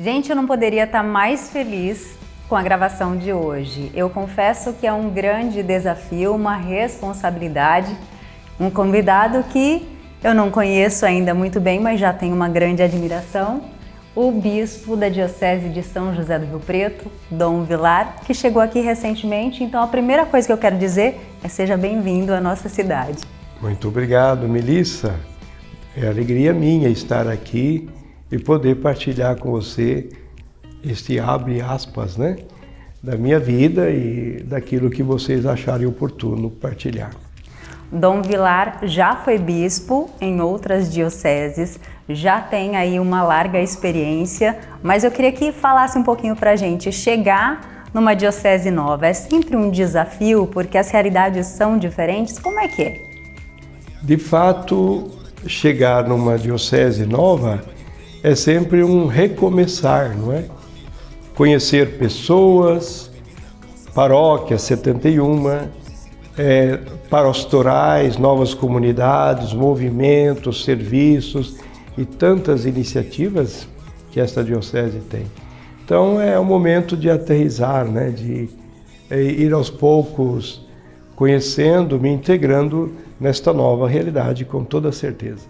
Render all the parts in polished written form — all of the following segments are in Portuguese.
Gente, eu não poderia estar mais feliz com a gravação de hoje. Eu confesso que é um grande desafio, uma responsabilidade, um convidado que eu não conheço ainda muito bem, mas já tenho uma grande admiração, o bispo da Diocese de São José do Rio Preto, Dom Vilar, que chegou aqui recentemente. Então a primeira coisa que eu quero dizer é seja bem-vindo à nossa cidade. Muito obrigado, Melissa. É alegria minha estar aqui e poder partilhar com você este abre aspas, né, da minha vida e daquilo que vocês acharem oportuno partilhar. Dom Vilar já foi bispo em outras dioceses, já tem aí uma larga experiência, mas eu queria que falasse um pouquinho pra gente. Chegar numa diocese nova é sempre um desafio, porque as realidades são diferentes. Como é que é? De fato, chegar numa diocese nova é sempre um recomeçar, não é? Conhecer pessoas, paróquias 71, pastorais, novas comunidades, movimentos, serviços e tantas iniciativas que esta diocese tem. Então é um momento de aterrissar, né? De ir aos poucos conhecendo, me integrando nesta nova realidade com toda certeza.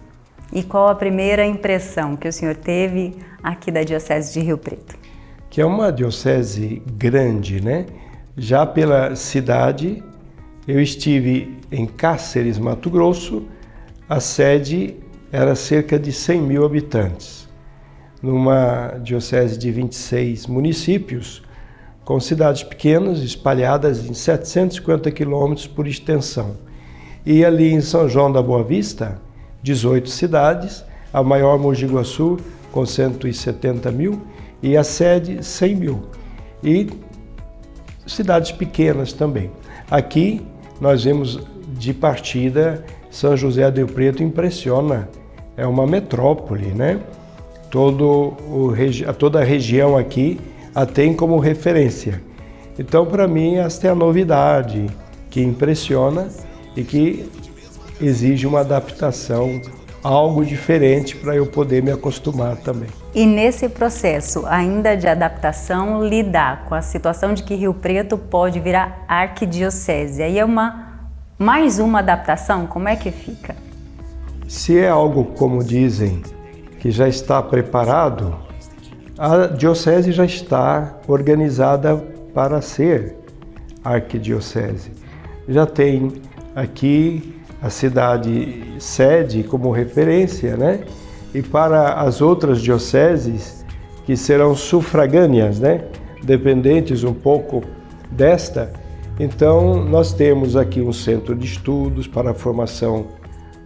E qual a primeira impressão que o senhor teve aqui da Diocese de Rio Preto? Que é uma diocese grande, né? Já pela cidade, eu estive em Cáceres, Mato Grosso, a sede era cerca de 100 mil habitantes. Numa diocese de 26 municípios, com cidades pequenas espalhadas em 750 quilômetros por extensão. E ali em São João da Boa Vista, 18 cidades, a maior Mogi Guaçu com 170 mil e a sede 100 mil. E cidades pequenas também. Aqui nós vemos de partida São José do Rio Preto impressiona, é uma metrópole, né? Toda a região aqui a tem como referência. Então para mim esta é a novidade que impressiona e que exige uma adaptação, algo diferente para eu poder me acostumar também. E nesse processo ainda de adaptação, lidar com a situação de que Rio Preto pode virar arquidiocese, aí é mais uma adaptação, como é que fica? Se é algo, como dizem, que já está preparado, a diocese já está organizada para ser arquidiocese. Já tem aqui a cidade sede como referência, né? E para as outras dioceses que serão sufragâneas, né? Dependentes um pouco desta, então nós temos aqui um centro de estudos para a formação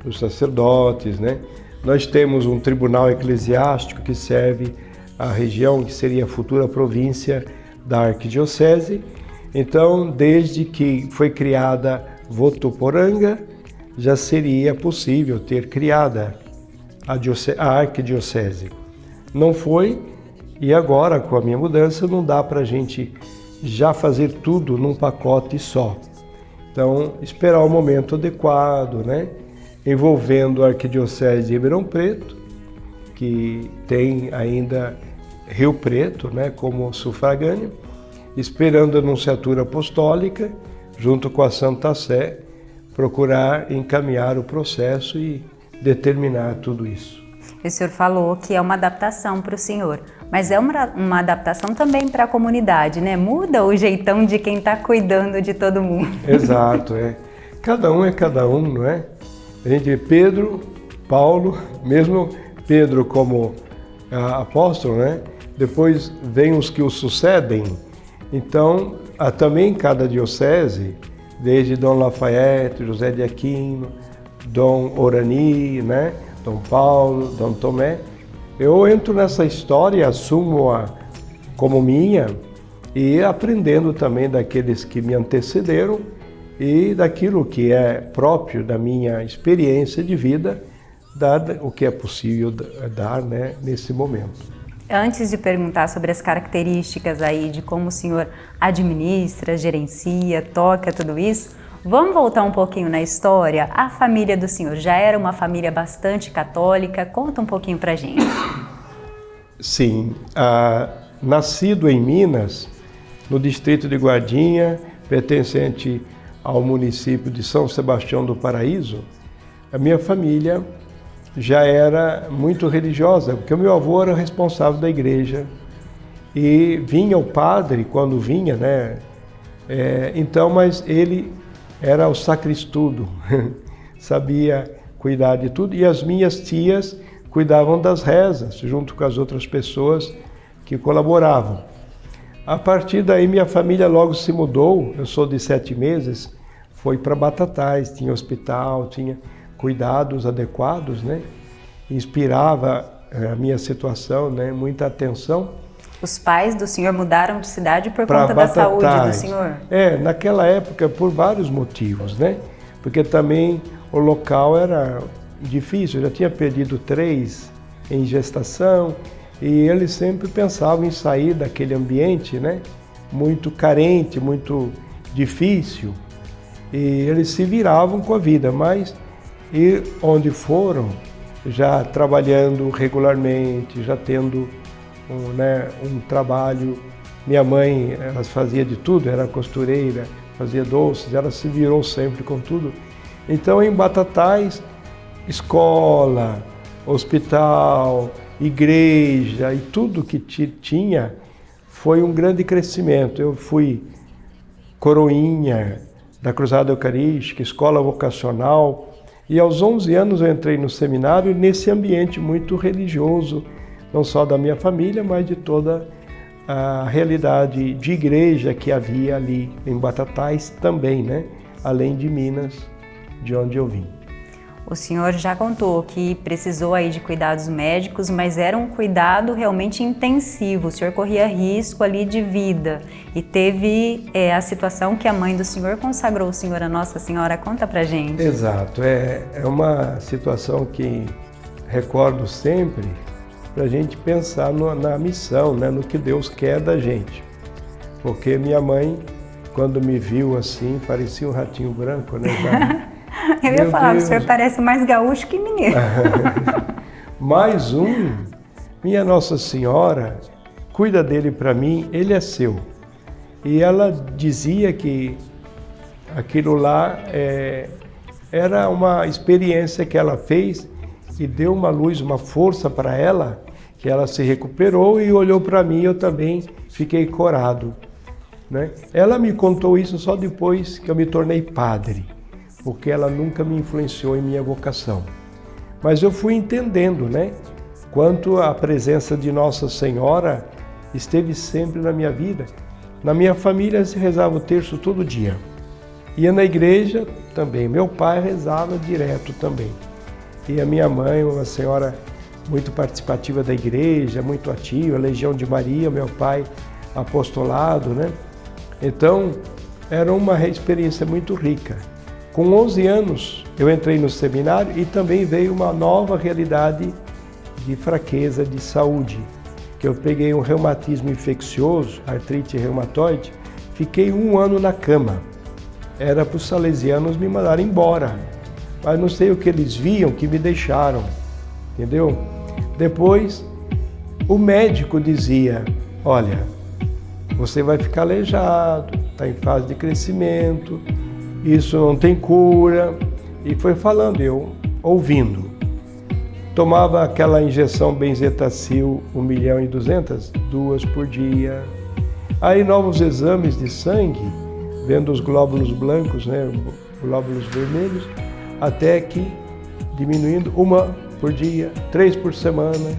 dos sacerdotes, né? Nós temos um tribunal eclesiástico que serve a região que seria a futura província da arquidiocese. Então, desde que foi criada Votuporanga, já seria possível ter criada a arquidiocese. Não foi, e agora com a minha mudança não dá para a gente já fazer tudo num pacote só. Então, esperar o momento adequado, né? Envolvendo a arquidiocese de Ribeirão Preto, que tem ainda Rio Preto, né, como sufragâneo, esperando a Nunciatura Apostólica, junto com a Santa Sé, procurar encaminhar o processo e determinar tudo isso. O senhor falou que é uma adaptação para o senhor, mas é uma adaptação também para a comunidade, né? Muda o jeitão de quem está cuidando de todo mundo. Exato, é. Cada um é cada um, não é? A gente vê Pedro, Paulo, mesmo Pedro como apóstolo, né? Depois vem os que o sucedem. Então, também cada diocese, desde Dom Lafayette, José de Aquino, Dom Orani, né? Dom Paulo, Dom Tomé, eu entro nessa história, assumo-a como minha e aprendendo também daqueles que me antecederam e daquilo que é próprio da minha experiência de vida, dar o que é possível dar, né, nesse momento. Antes de perguntar sobre as características aí de como o senhor administra, gerencia, toca tudo isso, vamos voltar um pouquinho na história. A família do senhor já era uma família bastante católica? Conta um pouquinho pra gente. Sim, nascido em Minas, no distrito de Guardinha, pertencente ao município de São Sebastião do Paraíso, a minha família já era muito religiosa, porque o meu avô era responsável da igreja e vinha o padre quando vinha, né? Então, mas ele era o sacristudo, sabia cuidar de tudo, e as minhas tias cuidavam das rezas, junto com as outras pessoas que colaboravam. A partir daí, minha família logo se mudou, eu sou de 7 meses, foi para Batatais, tinha hospital, tinha cuidados adequados, né? Inspirava a minha situação, né? Muita atenção. Os pais do senhor mudaram de cidade por conta da saúde do senhor? Naquela época, por vários motivos, né? Porque também o local era difícil, eu já tinha perdido 3 em gestação, e eles sempre pensavam em sair daquele ambiente, né? Muito carente, muito difícil, e eles se viravam com a vida, mas e onde foram, já trabalhando regularmente, já tendo um trabalho. Minha mãe, ela fazia de tudo, era costureira, fazia doces, ela se virou sempre com tudo. Então, em Batatais, escola, hospital, igreja e tudo que tinha foi um grande crescimento. Eu fui coroinha da Cruzada Eucarística, escola vocacional, e aos 11 anos eu entrei no seminário nesse ambiente muito religioso, não só da minha família, mas de toda a realidade de igreja que havia ali em Batatais também, né? Além de Minas, de onde eu vim. O senhor já contou que precisou aí de cuidados médicos, mas era um cuidado realmente intensivo. O senhor corria risco ali de vida e teve a situação que a mãe do senhor consagrou o senhor a Nossa Senhora. Conta pra gente. Exato, é uma situação que recordo sempre para a gente pensar na missão, né, no que Deus quer da gente. Porque minha mãe, quando me viu assim, parecia um ratinho branco, né? Eu ia falar, Deus. O senhor parece mais gaúcho que mineiro. Mais minha Nossa Senhora cuida dele para mim, ele é seu. E ela dizia que aquilo lá era uma experiência que ela fez e deu uma luz, uma força para ela, que ela se recuperou e olhou para mim e eu também fiquei corado, né? Ela me contou isso só depois que eu me tornei padre, porque ela nunca me influenciou em minha vocação. Mas eu fui entendendo, né, quanto a presença de Nossa Senhora esteve sempre na minha vida. Na minha família se rezava o terço todo dia. Ia na igreja também. Meu pai rezava direto também. E a minha mãe, uma senhora muito participativa da igreja, muito ativa, Legião de Maria, meu pai apostolado, né? Então, era uma experiência muito rica. Com 11 anos, eu entrei no seminário e também veio uma nova realidade de fraqueza de saúde, que eu peguei um reumatismo infeccioso, artrite reumatoide, fiquei 1 ano na cama. Era para os salesianos me mandarem embora, mas não sei o que eles viam que me deixaram, entendeu? Depois, o médico dizia, olha, você vai ficar aleijado, está em fase de crescimento, isso não tem cura, e foi falando, eu ouvindo. Tomava aquela injeção Benzetacil 1.200.000, 2 por dia. Aí novos exames de sangue, vendo os glóbulos brancos, né, glóbulos vermelhos, até que diminuindo 1 por dia, 3 por semana,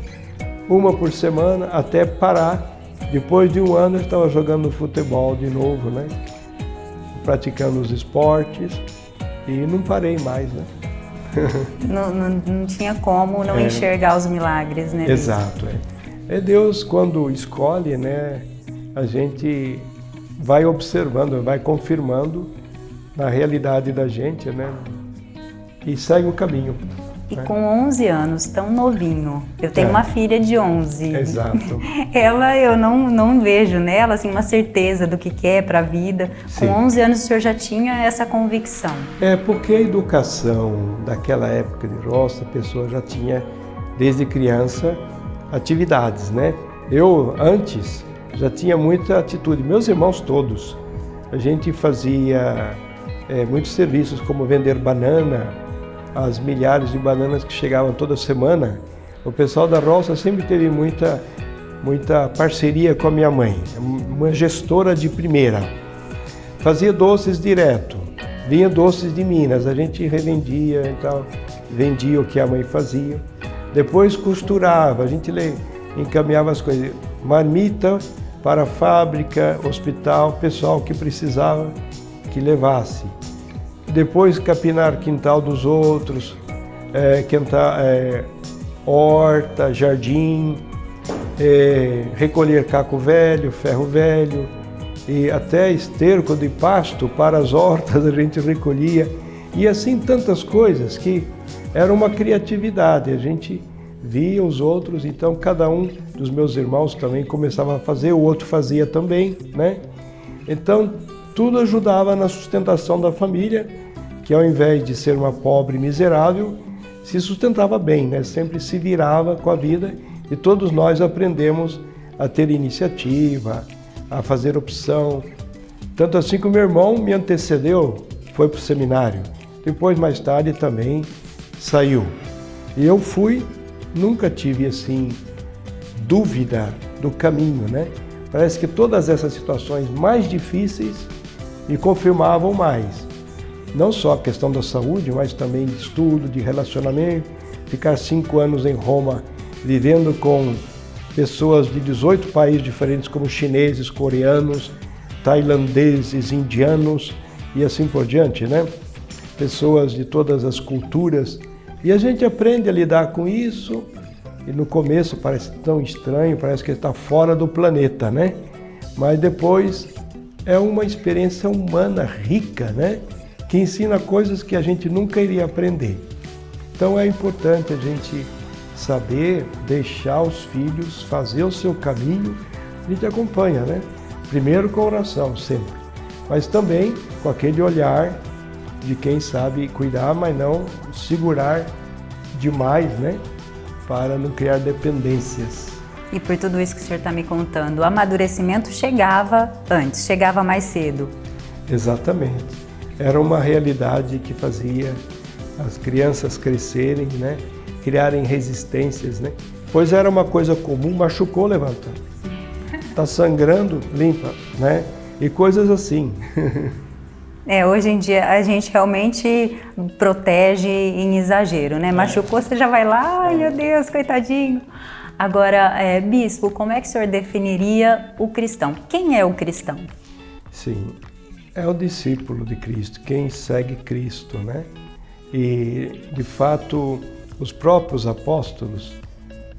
1 por semana, até parar. Depois de 1 ano eu estava jogando futebol de novo, né? Praticando os esportes e não parei mais, né? Não tinha como não enxergar os milagres, né? Exato. É Deus, quando escolhe, né? A gente vai observando, vai confirmando na realidade da gente, né? E segue o caminho. E com 11 anos, tão novinho, eu tenho uma filha de 11. Exato. Ela, eu não vejo nela assim, uma certeza do que quer para a vida. Sim. Com 11 anos, o senhor já tinha essa convicção? Porque a educação daquela época de roça, a pessoa já tinha, desde criança, atividades, né? Eu, antes, já tinha muita atitude, meus irmãos todos. A gente fazia muitos serviços, como vender banana, as milhares de bananas que chegavam toda semana. O pessoal da roça sempre teve muita parceria com a minha mãe, uma gestora de primeira. Fazia doces direto, vinha doces de Minas, a gente revendia e tal, vendia o que a mãe fazia. Depois costurava, a gente encaminhava as coisas, marmita para a fábrica, hospital, pessoal que precisava que levasse. Depois capinar quintal dos outros, horta, jardim, recolher caco velho, ferro velho e até esterco de pasto para as hortas a gente recolhia. E assim tantas coisas que era uma criatividade, a gente via os outros, então cada um dos meus irmãos também começava a fazer, o outro fazia também, né? Então tudo ajudava na sustentação da família, que ao invés de ser uma pobre miserável, se sustentava bem, né? Sempre se virava com a vida e todos nós aprendemos a ter iniciativa, a fazer opção. Tanto assim que o meu irmão me antecedeu, foi para o seminário. Depois, mais tarde, também saiu. E eu fui, nunca tive assim dúvida do caminho, né? Parece que todas essas situações mais difíceis me confirmavam mais. Não só a questão da saúde, mas também de estudo, de relacionamento. Ficar 5 anos em Roma, vivendo com pessoas de 18 países diferentes, como chineses, coreanos, tailandeses, indianos e assim por diante, né? Pessoas de todas as culturas. E a gente aprende a lidar com isso. E no começo parece tão estranho, parece que está fora do planeta, né? Mas depois é uma experiência humana rica, né? Que ensina coisas que a gente nunca iria aprender. Então é importante a gente saber deixar os filhos fazer o seu caminho. A gente acompanha, né? Primeiro com oração, sempre. Mas também com aquele olhar de quem sabe cuidar, mas não segurar demais, né? Para não criar dependências. E por tudo isso que o senhor está me contando, o amadurecimento chegava antes, chegava mais cedo. Exatamente. Era uma realidade que fazia as crianças crescerem, né? Criarem resistências, né? Pois era uma coisa comum, machucou, levanta. Está sangrando, limpa, né? E coisas assim. Hoje em dia a gente realmente protege em exagero, né? Machucou, você já vai lá, ai meu Deus, coitadinho. Agora, bispo, como é que o senhor definiria o cristão? Quem é o cristão? Sim, é o discípulo de Cristo, quem segue Cristo, né? E, de fato, os próprios apóstolos,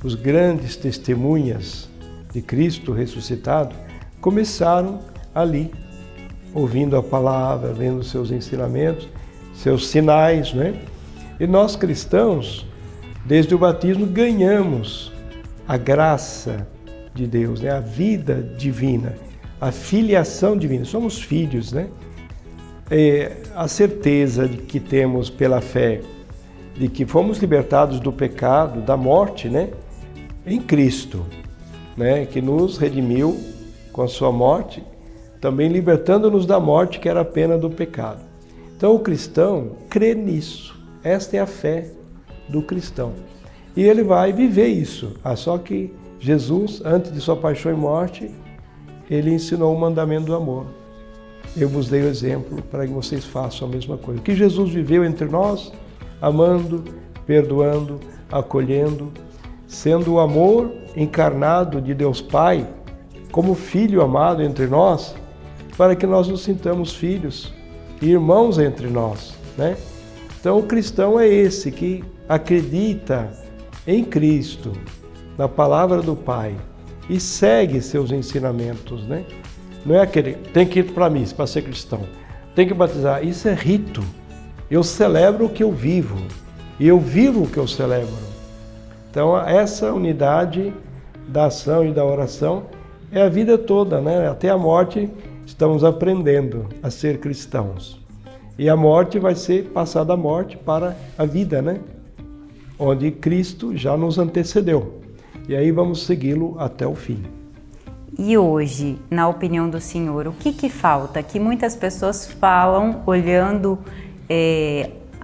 os grandes testemunhas de Cristo ressuscitado, começaram ali, ouvindo a palavra, vendo seus ensinamentos, seus sinais, né? E nós cristãos, desde o batismo, ganhamos a graça de Deus, né? A vida divina, a filiação divina. Somos filhos, né? A certeza de que temos pela fé, de que fomos libertados do pecado, da morte, né? Em Cristo, né? Que nos redimiu com a sua morte, também libertando-nos da morte, que era a pena do pecado. Então o cristão crê nisso. Esta é a fé do cristão. E ele vai viver isso. Só que Jesus, antes de sua paixão e morte, ele ensinou o mandamento do amor. Eu vos dei o exemplo para que vocês façam a mesma coisa. Que Jesus viveu entre nós, amando, perdoando, acolhendo, sendo o amor encarnado de Deus Pai, como Filho amado entre nós, para que nós nos sintamos filhos e irmãos entre nós, né? Então o cristão é esse que acredita em Cristo, na palavra do Pai, e segue seus ensinamentos, né? Não é aquele, tem que ir para a missa para ser cristão, tem que batizar, isso é rito. Eu celebro o que eu vivo, e eu vivo o que eu celebro. Então essa unidade da ação e da oração é a vida toda, né? Até a morte estamos aprendendo a ser cristãos. E a morte vai ser passada a morte para a vida, né? Onde Cristo já nos antecedeu. e aí vamos segui-lo até o fim. E hoje, na opinião do senhor, o que falta? Que muitas pessoas falam olhando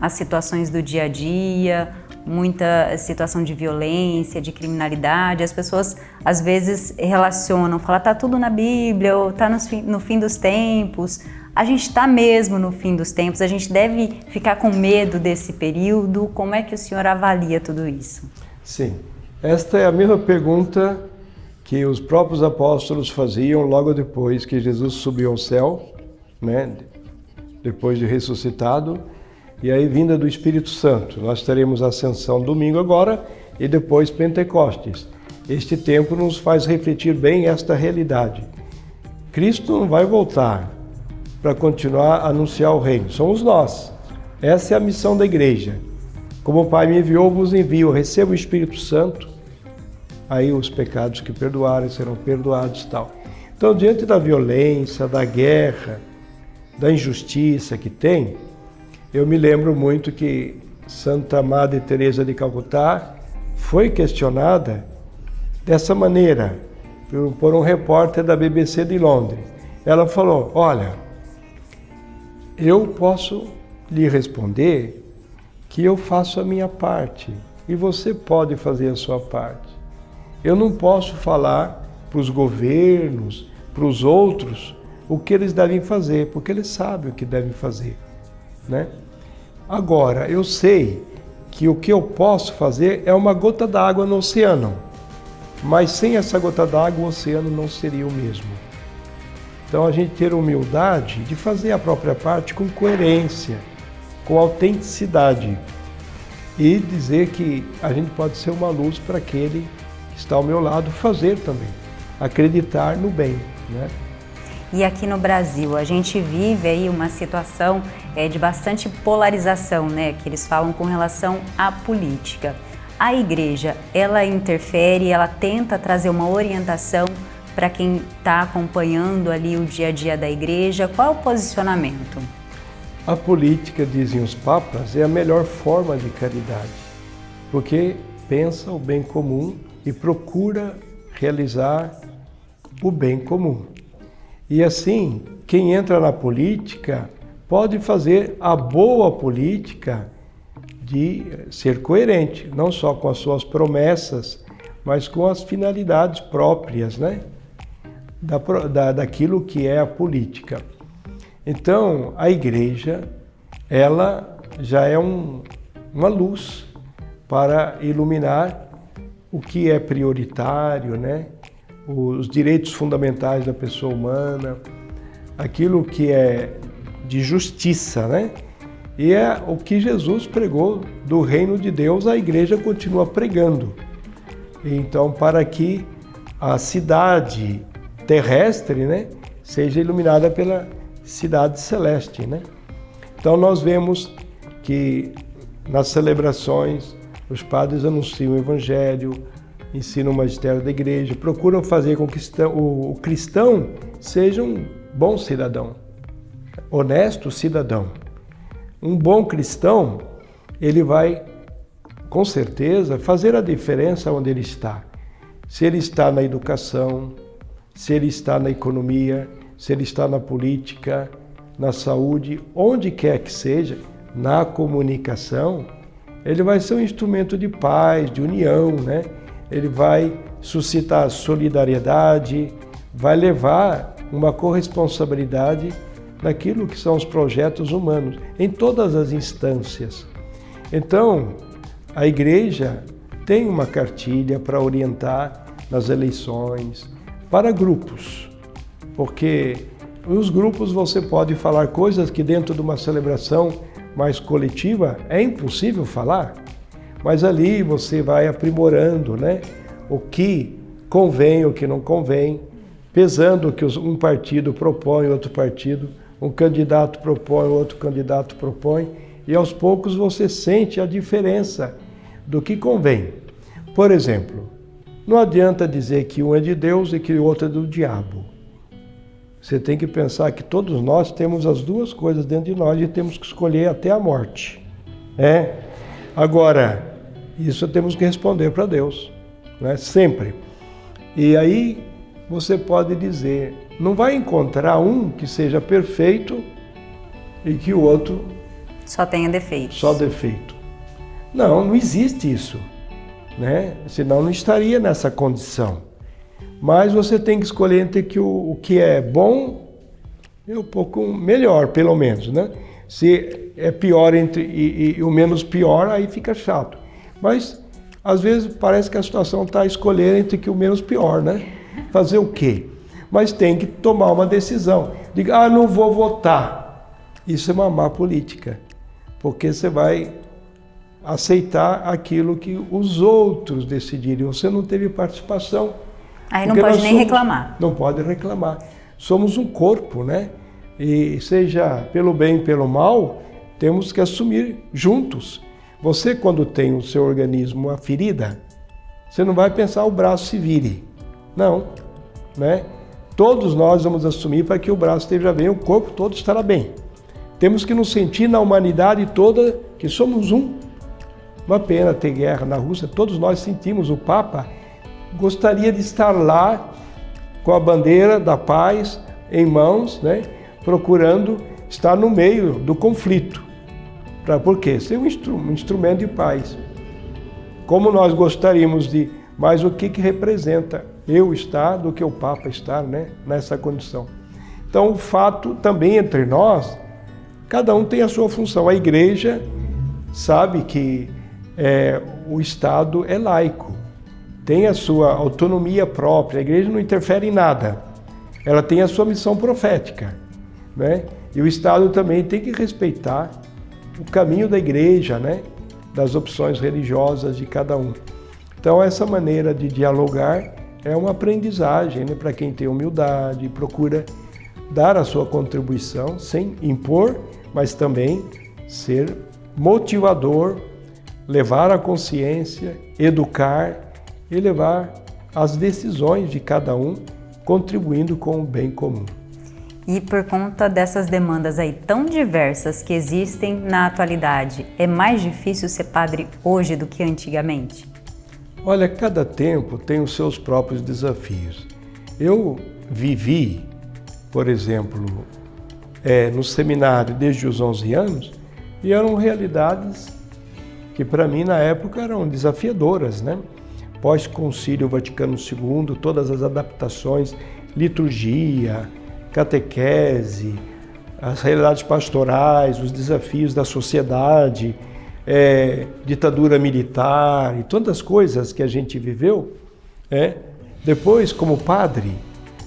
as situações do dia a dia, muita situação de violência, de criminalidade. As pessoas às vezes relacionam, falam, tá tudo na Bíblia, ou tá no fim dos tempos. A gente está mesmo no fim dos tempos, a gente deve ficar com medo desse período. Como é que o senhor avalia tudo isso? Sim, esta é a mesma pergunta que os próprios apóstolos faziam logo depois que Jesus subiu ao céu, né? Depois de ressuscitado, e aí vinda do Espírito Santo. Nós teremos a Ascensão domingo agora e depois Pentecostes. Este tempo nos faz refletir bem esta realidade. Cristo não vai voltar para continuar a anunciar o reino, somos nós. Essa é a missão da igreja. Como o Pai me enviou, vos envio. Receba o Espírito Santo, aí os pecados que perdoarem serão perdoados e tal. Então, diante da violência, da guerra, da injustiça que tem, eu me lembro muito que Santa Madre Teresa de Calcutá foi questionada dessa maneira por um repórter da BBC de Londres. Ela falou, olha, eu posso lhe responder que eu faço a minha parte e você pode fazer a sua parte. Eu não posso falar para os governos, para os outros, o que eles devem fazer, porque eles sabem o que devem fazer, né? Agora, eu sei que o que eu posso fazer é uma gota d'água no oceano, mas sem essa gota d'água o oceano não seria o mesmo. Então a gente ter humildade de fazer a própria parte com coerência, com autenticidade e dizer que a gente pode ser uma luz para aquele que está ao meu lado fazer também, acreditar no bem, né? E aqui no Brasil, a gente vive aí uma situação de bastante polarização, né? Que eles falam com relação à política. A igreja, ela interfere, ela tenta trazer uma orientação para quem está acompanhando ali o dia a dia da igreja. Qual é o posicionamento? A política, dizem os papas, é a melhor forma de caridade, porque pensa o bem comum e procura realizar o bem comum. E assim, quem entra na política pode fazer a boa política de ser coerente, não só com as suas promessas, mas com as finalidades próprias, né? Daquilo que é a política. Então, a igreja, ela já é uma luz para iluminar o que é prioritário, né? Os direitos fundamentais da pessoa humana, aquilo que é de justiça, né? E é o que Jesus pregou do reino de Deus, a igreja continua pregando. Então, para que a cidade terrestre, né, seja iluminada pela cidade celeste, né? Então nós vemos que nas celebrações os padres anunciam o evangelho, ensinam o magistério da igreja, procuram fazer com que o cristão seja um bom cidadão, honesto cidadão. Um bom cristão, ele vai, com certeza, fazer a diferença onde ele está. Se ele está na educação, se ele está na economia, se ele está na política, na saúde, onde quer que seja, na comunicação, ele vai ser um instrumento de paz, de união, né? Ele vai suscitar solidariedade, vai levar uma corresponsabilidade naquilo que são os projetos humanos, em todas as instâncias. Então, a igreja tem uma cartilha para orientar nas eleições, para grupos, porque nos grupos você pode falar coisas que dentro de uma celebração mais coletiva é impossível falar, mas ali você vai aprimorando, né, o que convém, o que não convém, pesando o que um partido propõe, outro partido, um candidato propõe, outro candidato propõe, e aos poucos você sente a diferença do que convém. Por exemplo, não adianta dizer que um é de Deus e que o outro é do diabo. Você tem que pensar que todos nós temos as duas coisas dentro de nós e temos que escolher até a morte. Agora, isso temos que responder para Deus. né? Sempre. E aí você pode dizer, não vai encontrar um que seja perfeito e que o outro só tenha defeitos. Só defeito. Não, não existe isso, né? Senão não estaria nessa condição. Mas você tem que escolher entre o que é bom e um pouco melhor, pelo menos, né? Se é pior e o menos pior, aí fica chato. Mas às vezes parece que a situação está a escolher entre que o menos pior, né? Fazer o quê? Mas tem que tomar uma decisão. Diga, não vou votar. Isso é uma má política, porque você vai aceitar aquilo que os outros decidirem. Você não teve participação. Aí não pode nem reclamar. Não pode reclamar. Somos um corpo, né? E seja pelo bem, pelo mal, temos que assumir juntos. Você, quando tem o seu organismo uma ferida, você não vai pensar o braço se vire. Não, né? Todos nós vamos assumir para que o braço esteja bem, o corpo todo estará bem. Temos que nos sentir na humanidade toda que somos um. Uma pena ter guerra na Rússia, todos nós sentimos. O Papa gostaria de estar lá com a bandeira da paz em mãos, né? Procurando estar no meio do conflito. Por quê? Ser um instrumento de paz. Como nós gostaríamos de, mas o que representa eu estar do que o Papa estar, né? Nessa condição. Então, o fato também entre nós, cada um tem a sua função. A igreja sabe que o Estado é laico, tem a sua autonomia própria, a igreja não interfere em nada, ela tem a sua missão profética, né? E o Estado também tem que respeitar o caminho da igreja, né? Das opções religiosas de cada um. Então essa maneira de dialogar é uma aprendizagem, né? Para quem tem humildade, procura dar a sua contribuição sem impor, mas também ser motivador, levar a consciência, educar e levar as decisões de cada um, contribuindo com o bem comum. E por conta dessas demandas aí tão diversas que existem na atualidade, é mais difícil ser padre hoje do que antigamente? Olha, cada tempo tem os seus próprios desafios. Eu vivi, por exemplo, no seminário desde os 11 anos e eram realidades que para mim na época eram desafiadoras, né? Pós-Concílio Vaticano II, todas as adaptações, liturgia, catequese, as realidades pastorais, os desafios da sociedade, ditadura militar e tantas coisas que a gente viveu. Depois, como padre,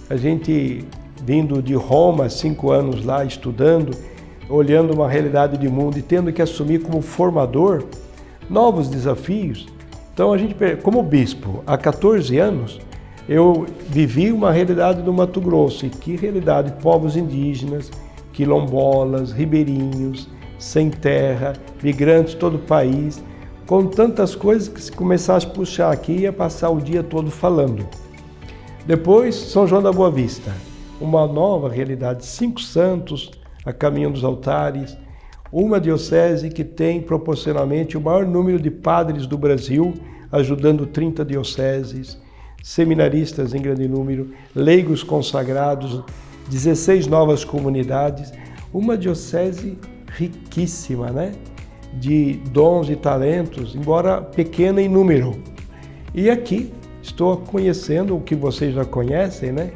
a gente vindo de Roma, 5 anos lá estudando, olhando uma realidade de mundo e tendo que assumir como formador novos desafios. Então a gente, como bispo, há 14 anos, eu vivi uma realidade do Mato Grosso. E que realidade? Povos indígenas, quilombolas, ribeirinhos, sem terra, migrantes de todo o país, com tantas coisas que se começasse a puxar aqui, ia passar o dia todo falando. Depois, São João da Boa Vista, uma nova realidade, 5 santos a caminho dos altares, uma diocese que tem proporcionalmente o maior número de padres do Brasil, ajudando 30 dioceses, seminaristas em grande número, leigos consagrados, 16 novas comunidades, uma diocese riquíssima, né? De dons e talentos, embora pequena em número. E aqui estou conhecendo o que vocês já conhecem, né?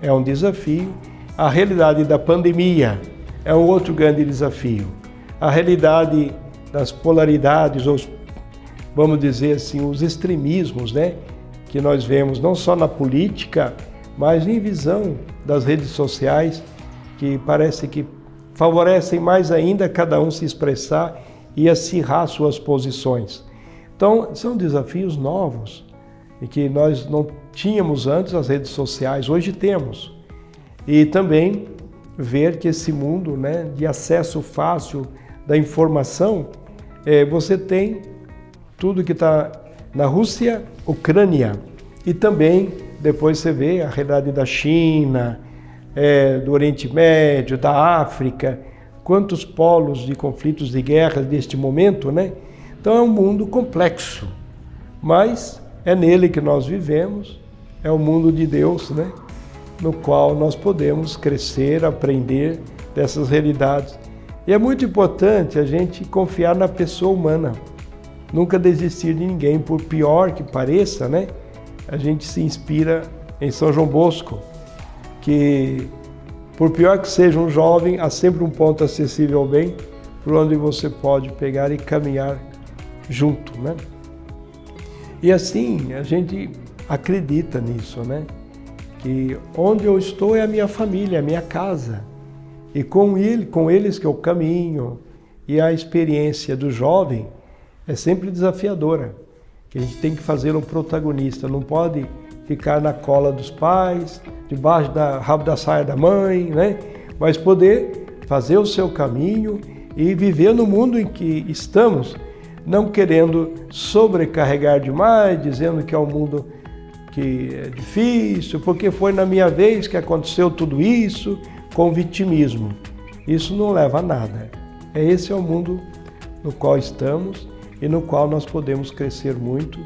É um desafio. A realidade da pandemia é um outro grande desafio. A realidade das polaridades, ou vamos dizer assim, os extremismos, né? Que nós vemos não só na política, mas em visão das redes sociais, que parece que favorecem mais ainda cada um se expressar e acirrar suas posições. Então, são desafios novos e que nós não tínhamos antes as redes sociais, hoje temos. E também ver que esse mundo, né, de acesso fácil da informação, você tem tudo que está na Rússia, Ucrânia, e também depois você vê a realidade da China, do Oriente Médio, da África, quantos polos de conflitos e guerras deste momento, né? Então é um mundo complexo, mas É nele que nós vivemos, é o mundo de Deus, né? No qual nós podemos crescer, aprender dessas realidades. E é muito importante a gente confiar na pessoa humana, nunca desistir de ninguém, por pior que pareça, né? A gente se inspira em São João Bosco, que por pior que seja um jovem, há sempre um ponto acessível ao bem, por onde você pode pegar e caminhar junto, né? E assim, a gente acredita nisso, né? Que onde eu estou é a minha família, a minha casa. E com eles que eu caminho. E a experiência do jovem é sempre desafiadora. Que a gente tem que fazê-lo protagonista, não pode ficar na cola dos pais, debaixo da rabo da saia da mãe, né? Mas poder fazer o seu caminho e viver no mundo em que estamos, não querendo sobrecarregar demais, dizendo que é um mundo que é difícil, porque foi na minha vez que aconteceu tudo isso, com vitimismo. Isso não leva a nada. Esse é o mundo no qual estamos e no qual nós podemos crescer muito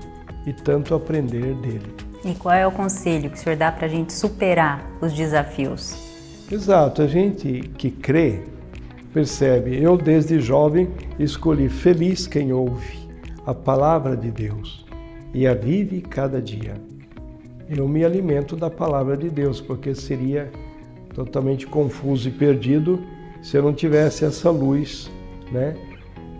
e tanto aprender dele. E qual é o conselho que o senhor dá para a gente superar os desafios? Exato, a gente que crê, percebe, eu desde jovem escolhi feliz quem ouve a palavra de Deus e a vive cada dia. Eu me alimento da palavra de Deus, porque seria totalmente confuso e perdido se eu não tivesse essa luz, né?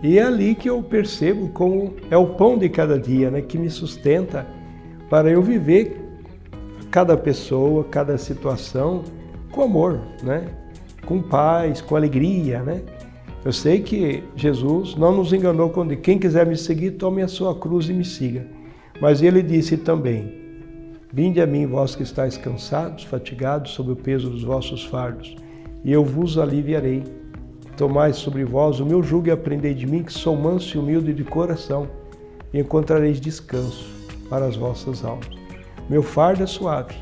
E é ali que eu percebo como é o pão de cada dia, né? Que me sustenta para eu viver cada pessoa, cada situação com amor, né? Com paz, com alegria, né? Eu sei que Jesus não nos enganou quando quem quiser me seguir, tome a sua cruz e me siga. Mas ele disse também, vinde a mim, vós que estáis cansados, fatigados, sob o peso dos vossos fardos, e eu vos aliviarei. Tomai sobre vós o meu jugo e aprendei de mim, que sou manso e humilde de coração, e encontrareis descanso para as vossas almas. Meu fardo é suave,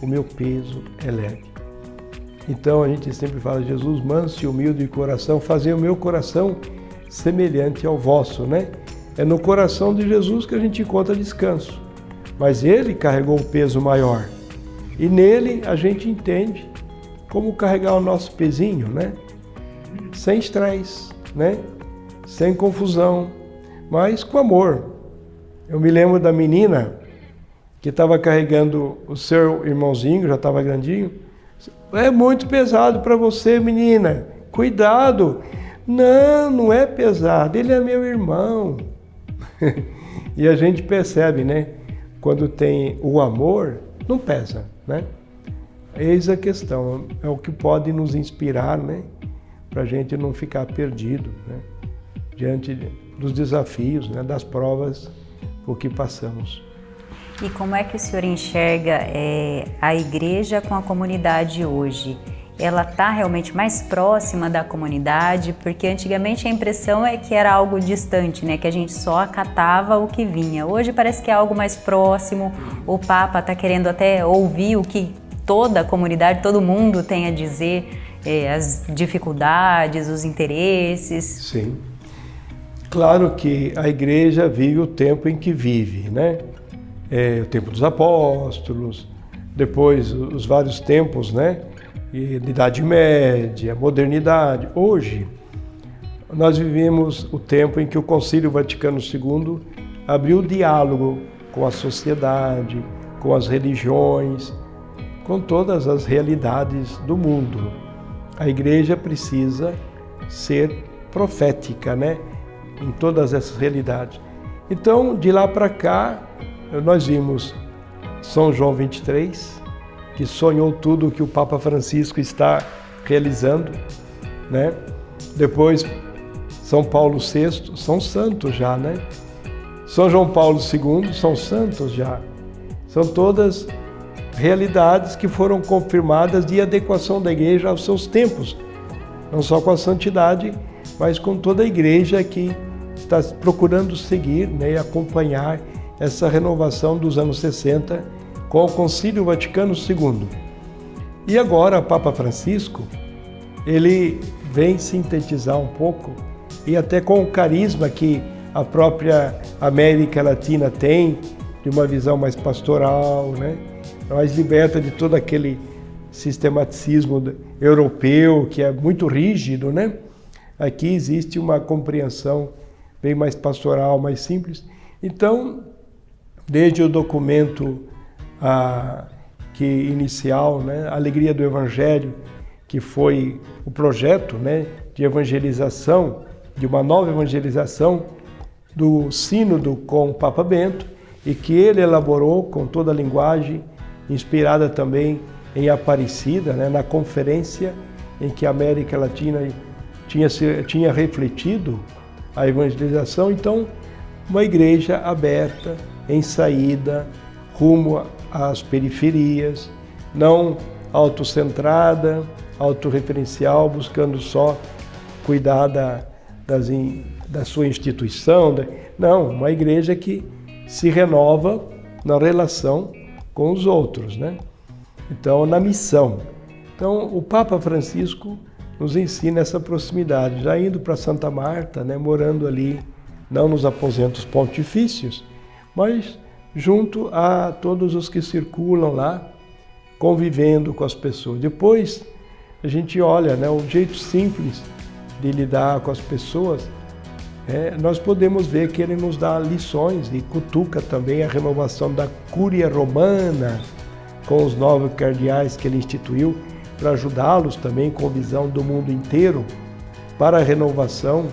o meu peso é leve. Então a gente sempre fala, Jesus, manso e humilde de coração, fazei o meu coração semelhante ao vosso, né? É no coração de Jesus que a gente encontra descanso. Mas ele carregou o peso maior. E nele a gente entende como carregar o nosso pezinho, né? Sem estresse, né? Sem confusão, mas com amor. Eu me lembro da menina que estava carregando o seu irmãozinho, já estava grandinho. É muito pesado para você, menina. Cuidado. Não, não é pesado. Ele é meu irmão. E a gente percebe, né? Quando tem o amor, não pesa, né? Eis a questão. É o que pode nos inspirar, né? Para a gente não ficar perdido, né? Diante dos desafios, né? Das provas por que passamos. E como é que o senhor enxerga a igreja com a comunidade hoje? Ela está realmente mais próxima da comunidade? Porque antigamente a impressão é que era algo distante, né? Que a gente só acatava o que vinha. Hoje parece que é algo mais próximo. O Papa está querendo até ouvir o que toda a comunidade, todo mundo tem a dizer, as dificuldades, os interesses. Sim. Claro que a igreja vive o tempo em que vive, né? O tempo dos apóstolos, depois os vários tempos, né? Idade Média, modernidade. Hoje, nós vivemos o tempo em que o Concílio Vaticano II abriu o diálogo com a sociedade, com as religiões, com todas as realidades do mundo. A igreja precisa ser profética, né? Em todas essas realidades. Então, de lá para cá, nós vimos São João 23, que sonhou tudo o que o Papa Francisco está realizando, né? Depois, São Paulo VI, são santos já, né? São João Paulo II, são santos já. São todas realidades que foram confirmadas de adequação da igreja aos seus tempos, não só com a santidade, mas com toda a igreja que está procurando seguir, né, e acompanhar essa renovação dos anos 60 com o Concílio Vaticano II. E agora, o Papa Francisco, ele vem sintetizar um pouco, e até com o carisma que a própria América Latina tem, de uma visão mais pastoral, né? Mais liberta de todo aquele sistematicismo europeu que é muito rígido, né? Aqui existe uma compreensão bem mais pastoral, mais simples. Então, desde o documento que inicial, né, Alegria do Evangelho, que foi o projeto, né, de evangelização, de uma nova evangelização do sínodo com o Papa Bento, e que ele elaborou com toda a linguagem, inspirada também em Aparecida, né, na conferência em que a América Latina tinha refletido a evangelização. Então, uma igreja aberta, em saída, rumo às periferias, não autocentrada, autorreferencial, buscando só cuidar da sua instituição. Não, uma igreja que se renova na relação com os outros, né? Então, na missão. Então, o Papa Francisco nos ensina essa proximidade, já indo para Santa Marta, né, morando ali, não nos aposentos pontifícios, mas junto a todos os que circulam lá, convivendo com as pessoas. Depois, a gente olha, né, um jeito simples de lidar com as pessoas, nós podemos ver que ele nos dá lições e cutuca também a renovação da Cúria Romana, com os 9 cardeais que ele instituiu, para ajudá-los também com visão do mundo inteiro para a renovação,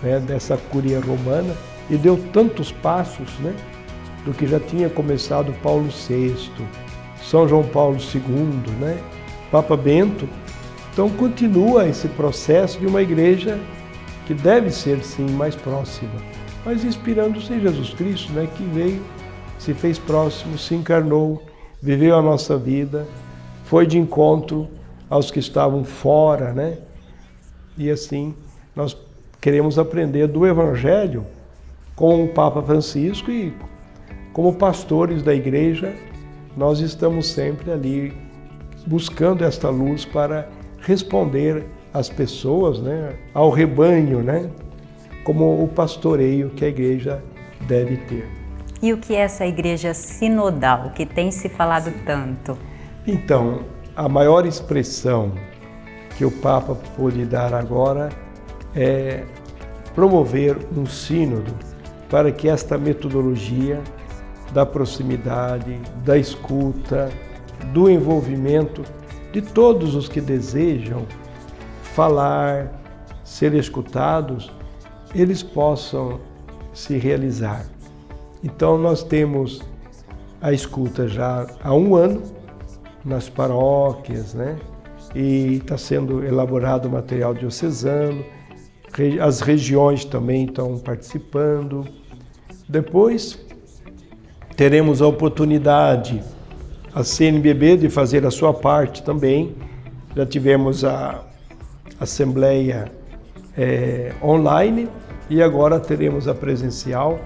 né, dessa Cúria Romana, e deu tantos passos, né, do que já tinha começado Paulo VI, São João Paulo II, né, Papa Bento. Então continua esse processo de uma igreja que deve ser, sim, mais próxima, mas inspirando-se em Jesus Cristo, né, que veio, se fez próximo, se encarnou, viveu a nossa vida, foi de encontro aos que estavam fora, né? E assim, nós queremos aprender do Evangelho com o Papa Francisco, e como pastores da igreja, nós estamos sempre ali buscando esta luz para responder às pessoas, né? Ao rebanho, né? Como o pastoreio que a igreja deve ter. E o que é essa igreja sinodal, que tem se falado tanto? Então, a maior expressão que o Papa pôde dar agora é promover um sínodo para que esta metodologia da proximidade, da escuta, do envolvimento de todos os que desejam falar, ser escutados, eles possam se realizar. Então, nós temos a escuta já há 1 ano nas paróquias, né? E está sendo elaborado material diocesano, as regiões também estão participando. Depois, teremos a oportunidade, a CNBB, de fazer a sua parte também. Já tivemos a assembleia online e agora teremos a presencial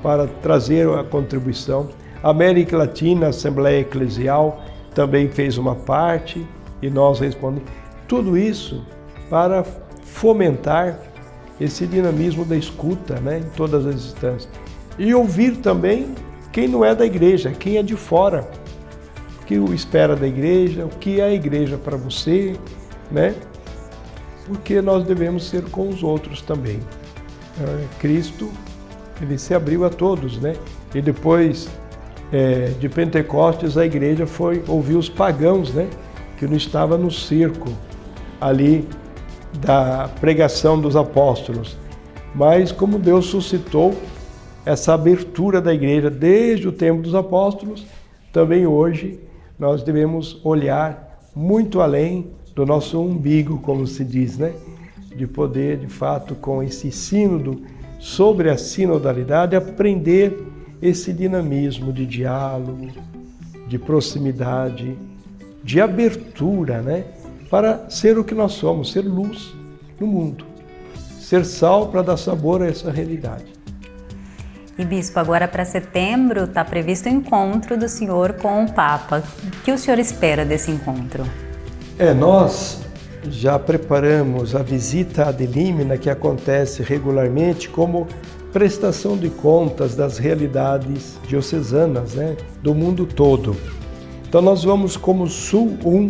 para trazer a contribuição. A América Latina, a Assembleia Eclesial, também fez uma parte e nós respondemos. Tudo isso para fomentar esse dinamismo da escuta, né, em todas as instâncias. E ouvir também quem não é da igreja, quem é de fora. O que espera da igreja, o que é a igreja para você, né? Porque nós devemos ser com os outros também. Cristo, ele se abriu a todos, né? E depois de Pentecostes, a igreja foi ouvir os pagãos, né? Que não estava no circo ali da pregação dos apóstolos. Mas como Deus suscitou essa abertura da igreja desde o tempo dos apóstolos, também hoje nós devemos olhar muito além do nosso umbigo, como se diz, né? De poder, de fato, com esse sínodo, sobre a sinodalidade, aprender esse dinamismo de diálogo, de proximidade, de abertura, né? Para ser o que nós somos, ser luz no mundo, ser sal para dar sabor a essa realidade. E, Bispo, agora para setembro está previsto o encontro do senhor com o Papa. O que o senhor espera desse encontro? Nós já preparamos a visita ad limina, que acontece regularmente, como prestação de contas das realidades diocesanas, né, do mundo todo. Então nós vamos como Sul 1,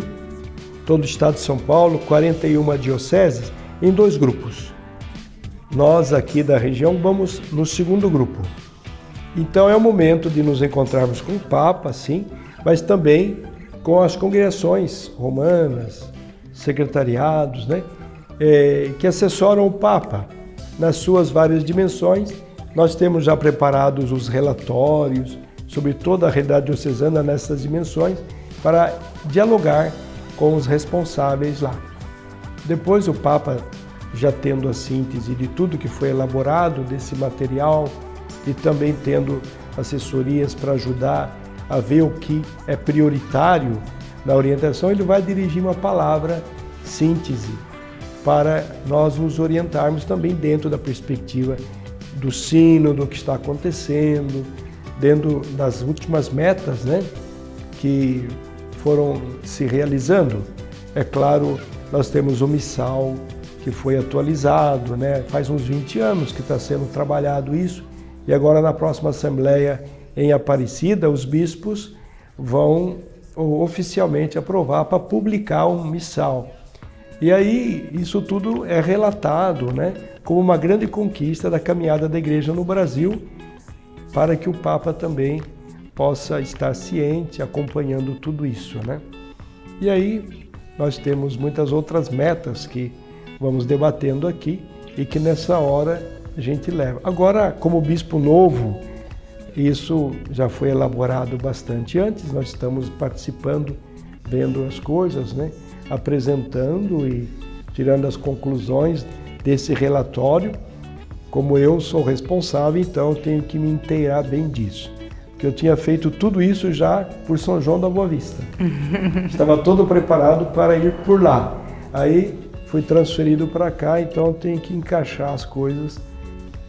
todo o estado de São Paulo, 41 dioceses, em 2 grupos. Nós aqui da região vamos no segundo grupo. Então é o momento de nos encontrarmos com o Papa, sim, mas também com as congregações romanas, secretariados, né, que assessoram o Papa nas suas várias dimensões. Nós temos já preparados os relatórios sobre toda a realidade diocesana nessas dimensões para dialogar com os responsáveis lá. Depois o Papa, já tendo a síntese de tudo que foi elaborado desse material e também tendo assessorias para ajudar a ver o que é prioritário na orientação, ele vai dirigir uma palavra síntese para nós nos orientarmos também dentro da perspectiva do sínodo, do que está acontecendo, dentro das últimas metas, né, que foram se realizando. É claro, nós temos o missal que foi atualizado, né, faz uns 20 anos que está sendo trabalhado isso, e agora na próxima Assembleia em Aparecida, os bispos vão oficialmente aprovar para publicar um missal. E aí isso tudo é relatado, né, como uma grande conquista da caminhada da Igreja no Brasil, para que o Papa também possa estar ciente, acompanhando tudo isso, né? E aí nós temos muitas outras metas que vamos debatendo aqui e que nessa hora a gente leva. Agora, como bispo novo, isso já foi elaborado bastante antes, nós estamos participando, vendo as coisas, né? Apresentando e tirando as conclusões desse relatório. Como eu sou responsável, então eu tenho que me inteirar bem disso. Porque eu tinha feito tudo isso já por São João da Boa Vista. Estava todo preparado para ir por lá. Aí fui transferido para cá, então eu tenho que encaixar as coisas,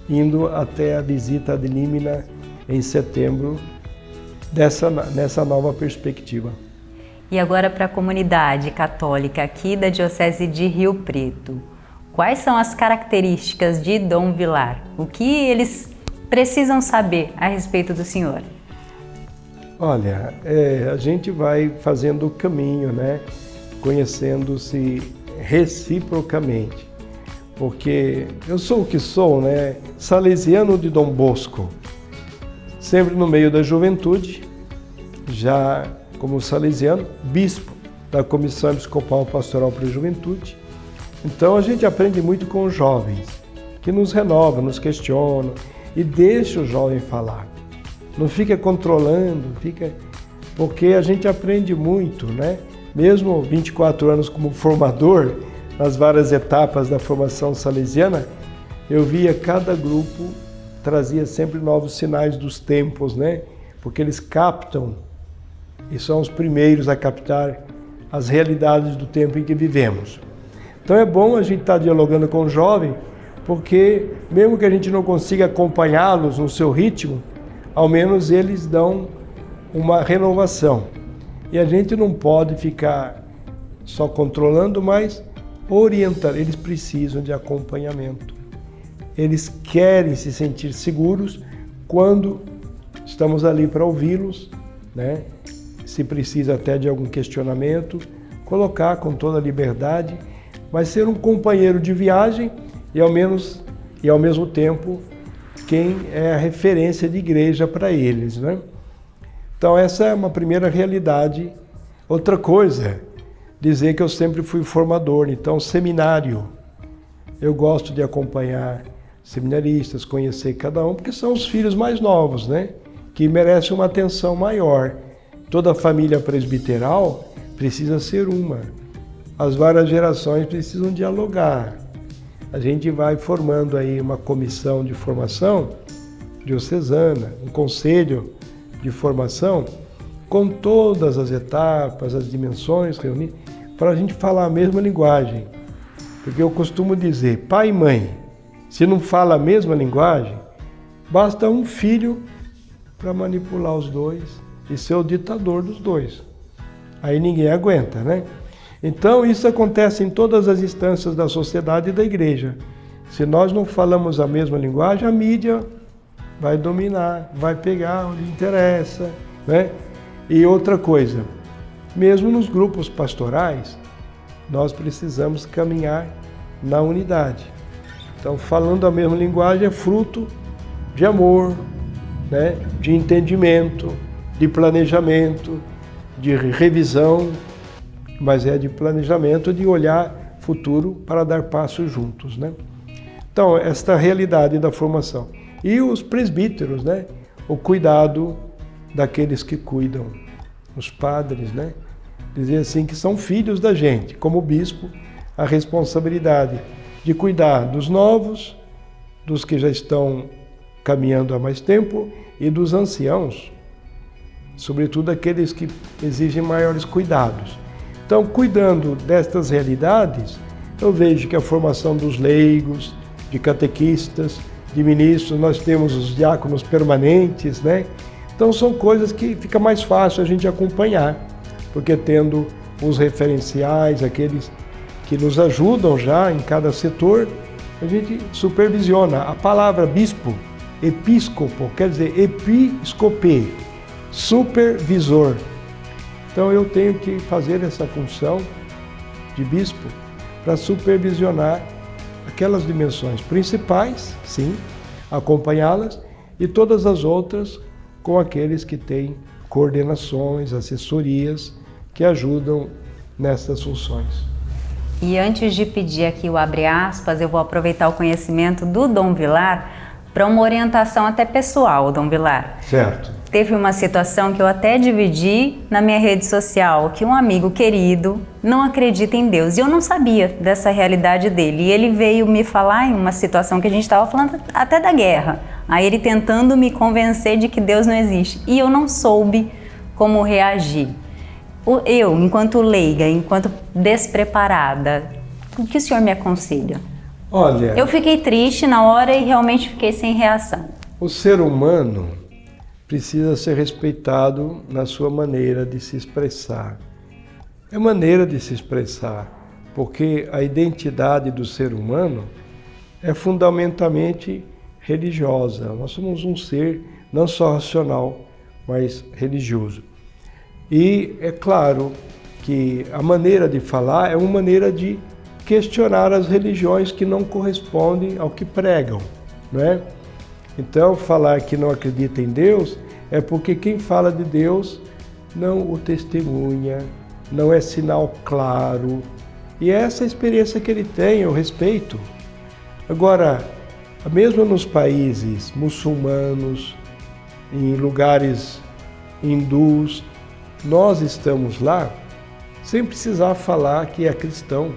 indo até a visita ad limina em setembro, nessa nova perspectiva. E agora para a comunidade católica aqui da Diocese de Rio Preto. Quais são as características de Dom Vilar? O que eles precisam saber a respeito do senhor? Olha, a gente vai fazendo o caminho, né? Conhecendo-se reciprocamente. Porque eu sou o que sou, né? Salesiano de Dom Bosco. Sempre no meio da juventude, já como salesiano, bispo da Comissão Episcopal Pastoral para a Juventude. Então a gente aprende muito com os jovens, que nos renovam, nos questionam e deixa o jovem falar. Não fica controlando, porque a gente aprende muito, né? Mesmo 24 anos como formador, nas várias etapas da formação salesiana, eu via cada grupo trazia sempre novos sinais dos tempos, né? Porque eles captam e são os primeiros a captar as realidades do tempo em que vivemos. Então é bom a gente estar dialogando com o jovem, porque mesmo que a gente não consiga acompanhá-los no seu ritmo, ao menos eles dão uma renovação. E a gente não pode ficar só controlando, mas orientando. Eles precisam de acompanhamento. Eles querem se sentir seguros quando estamos ali para ouvi-los, né? Se precisa até de algum questionamento, colocar com toda a liberdade, mas ser um companheiro de viagem e ao mesmo tempo quem é a referência de igreja para eles, né? Então essa é uma primeira realidade. Outra coisa, dizer que eu sempre fui formador, então seminário. Eu gosto de acompanhar seminaristas, conhecer cada um, porque são os filhos mais novos, né? Que merecem uma atenção maior. Toda família presbiteral precisa ser uma. As várias gerações precisam dialogar. A gente vai formando aí uma comissão de formação diocesana, um conselho de formação, com todas as etapas, as dimensões reunidas, para a gente falar a mesma linguagem. Porque eu costumo dizer, pai e mãe, se não fala a mesma linguagem, basta um filho para manipular os dois e ser o ditador dos dois. Aí ninguém aguenta, né? Então isso acontece em todas as instâncias da sociedade e da igreja. Se nós não falamos a mesma linguagem, a mídia vai dominar, vai pegar onde interessa, né? E outra coisa, mesmo nos grupos pastorais, nós precisamos caminhar na unidade. Então, falando a mesma linguagem é fruto de amor, né? De entendimento, de planejamento, de revisão, mas é de planejamento, de olhar futuro para dar passos juntos, né? Então, esta realidade da formação. E os presbíteros, né? O cuidado daqueles que cuidam, os padres, né? Dizer assim que são filhos da gente, como bispo, a responsabilidade de cuidar dos novos, dos que já estão caminhando há mais tempo e dos anciãos, sobretudo aqueles que exigem maiores cuidados. Então, cuidando destas realidades, eu vejo que a formação dos leigos, de catequistas, de ministros, nós temos os diáconos permanentes, né? Então são coisas que fica mais fácil a gente acompanhar, porque tendo os referenciais, aqueles que nos ajudam já em cada setor, a gente supervisiona. A palavra bispo, episcopo, quer dizer episcopê, supervisor. Então eu tenho que fazer essa função de bispo para supervisionar aquelas dimensões principais, sim, acompanhá-las, e todas as outras com aqueles que têm coordenações, assessorias, que ajudam nessas funções. E antes de pedir aqui o abre aspas, eu vou aproveitar o conhecimento do Dom Vilar para uma orientação até pessoal, Dom Vilar. Certo. Teve uma situação que eu até dividi na minha rede social, que um amigo querido não acredita em Deus. E eu não sabia dessa realidade dele. E ele veio me falar em uma situação que a gente estava falando até da guerra. Aí ele tentando me convencer de que Deus não existe. E eu não soube como reagir. Eu, enquanto leiga, enquanto despreparada, o que o senhor me aconselha? Olha... Eu fiquei triste na hora e realmente fiquei sem reação. O ser humano precisa ser respeitado na sua maneira de se expressar. É maneira de se expressar, porque a identidade do ser humano é fundamentalmente religiosa. Nós somos um ser não só racional, mas religioso. E é claro que a maneira de falar é uma maneira de questionar as religiões que não correspondem ao que pregam, não é? Então, falar que não acredita em Deus é porque quem fala de Deus não o testemunha, não é sinal claro. E é essa experiência que ele tem, eu respeito. Agora, mesmo nos países muçulmanos, em lugares hindus, nós estamos lá sem precisar falar que é cristão.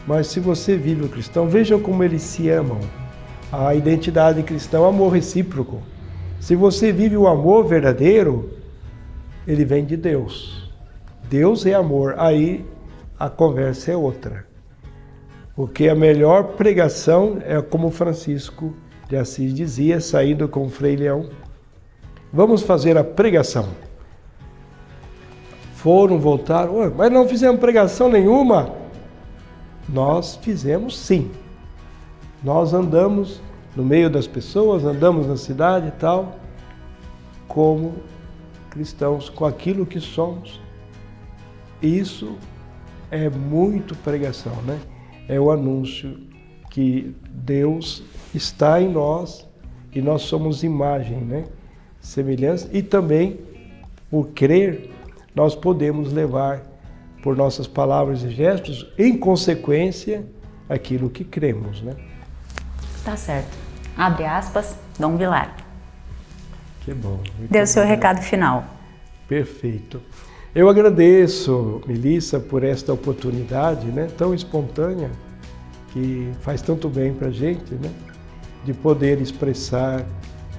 Mas se você vive o cristão, vejam como eles se amam. A identidade cristã é o amor recíproco. Se você vive o amor verdadeiro, ele vem de Deus. Deus é amor. Aí a conversa é outra. Porque a melhor pregação é como Francisco de Assis dizia, saindo com o Frei Leão. Vamos fazer a pregação. Foram, voltaram, mas não fizemos pregação nenhuma. Nós fizemos sim. Nós andamos no meio das pessoas, andamos na cidade e tal, como cristãos, com aquilo que somos. Isso é muito pregação, né? É o anúncio que Deus está em nós e nós somos imagem, né? Semelhança, e também, por crer, nós podemos levar por nossas palavras e gestos, em consequência, aquilo que cremos, né? Tá certo. Abre aspas, Dom Vilar. Que bom. Dê o seu recado final. Perfeito. Eu agradeço, Melissa, por esta oportunidade, né, tão espontânea, que faz tanto bem para a gente, né, de poder expressar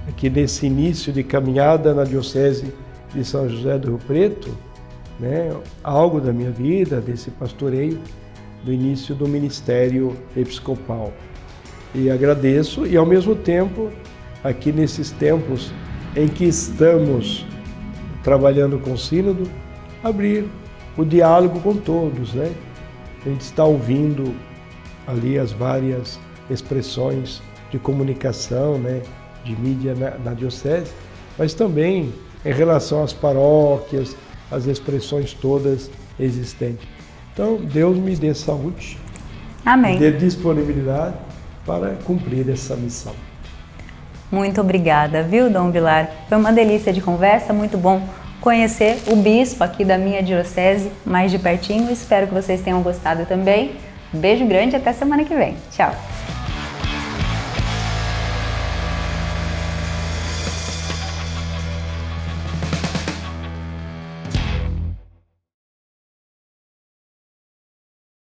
aqui nesse início de caminhada na Diocese de São José do Rio Preto, né, algo da minha vida, desse pastoreio, do início do ministério episcopal. E agradeço, e ao mesmo tempo, aqui nesses tempos em que estamos trabalhando com o Sínodo, abrir o diálogo com todos, né? A gente está ouvindo ali as várias expressões de comunicação, né, de mídia na diocese, mas também em relação às paróquias, as expressões todas existentes. Então, Deus me dê saúde, Amém. me dê disponibilidade para cumprir essa missão. Muito obrigada, viu, Dom Vilar? Foi uma delícia de conversa, muito bom conhecer o bispo aqui da minha diocese mais de pertinho. Espero que vocês tenham gostado também. Beijo grande e até semana que vem. Tchau!